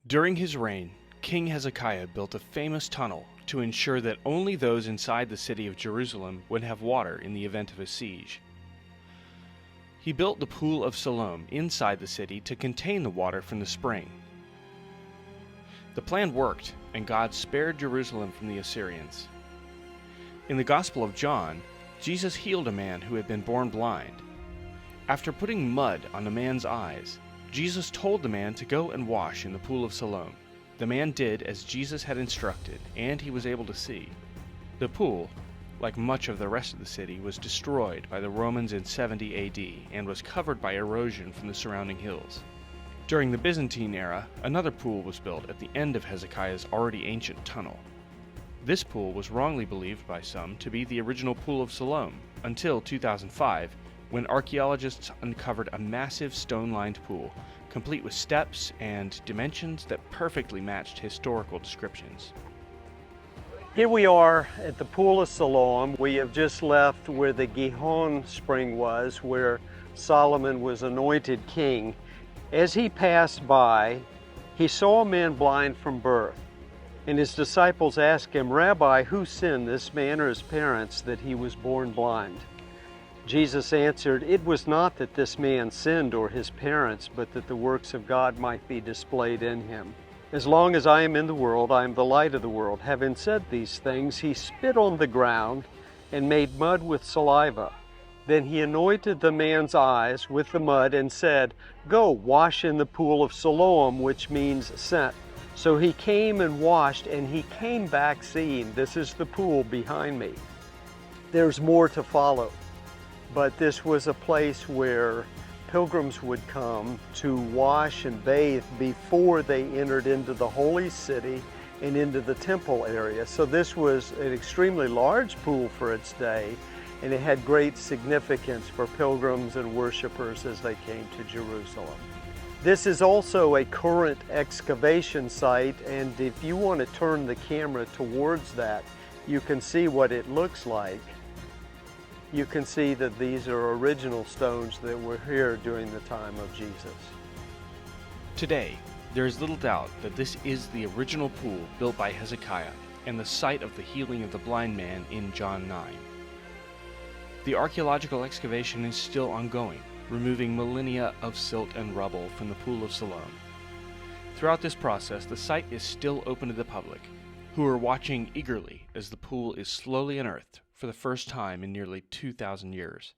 During his reign, King Hezekiah built a famous tunnel to ensure that only those inside the city of Jerusalem would have water in the event of a siege. He built the Pool of Siloam inside the city to contain the water from the spring. The plan worked, and God spared Jerusalem from the Assyrians. In the Gospel of John, Jesus healed a man who had been born blind. After putting mud on the man's eyes, Jesus told the man to go and wash in the Pool of Siloam. The man did as Jesus had instructed, and he was able to see. The pool, like much of the rest of the city, was destroyed by the Romans in 70 AD and was covered by erosion from the surrounding hills. During the Byzantine era, another pool was built at the end of Hezekiah's already ancient tunnel. This pool was wrongly believed by some to be the original Pool of Siloam, until 2005, when archaeologists uncovered a massive stone-lined pool, complete with steps and dimensions that perfectly matched historical descriptions. Here we are at the Pool of Siloam. We have just left where the Gihon spring was, where Solomon was anointed king. As he passed by, he saw a man blind from birth, and his disciples asked him, "Rabbi, who sinned, this man or his parents, that he was born blind?" Jesus answered, "It was not that this man sinned or his parents, but that the works of God might be displayed in him. As long as I am in the world, I am the light of the world." Having said these things, he spit on the ground and made mud with saliva. Then he anointed the man's eyes with the mud and said, "Go, wash in the Pool of Siloam," which means sent. So he came and washed, and he came back seeing. This is the pool behind me. There's more to follow, but this was a place where pilgrims would come to wash and bathe before they entered into the holy city and into the temple area. So this was an extremely large pool for its day, and it had great significance for pilgrims and worshipers as they came to Jerusalem. This is also a current excavation site, and if you want to turn the camera towards that, you can see what it looks like. You can see that these are original stones that were here during the time of Jesus. Today, there is little doubt that this is the original pool built by Hezekiah and the site of the healing of the blind man in John 9. The archaeological excavation is still ongoing, removing millennia of silt and rubble from the Pool of Siloam. Throughout this process, the site is still open to the public, who are watching eagerly as the pool is slowly unearthed for the first time in nearly 2,000 years.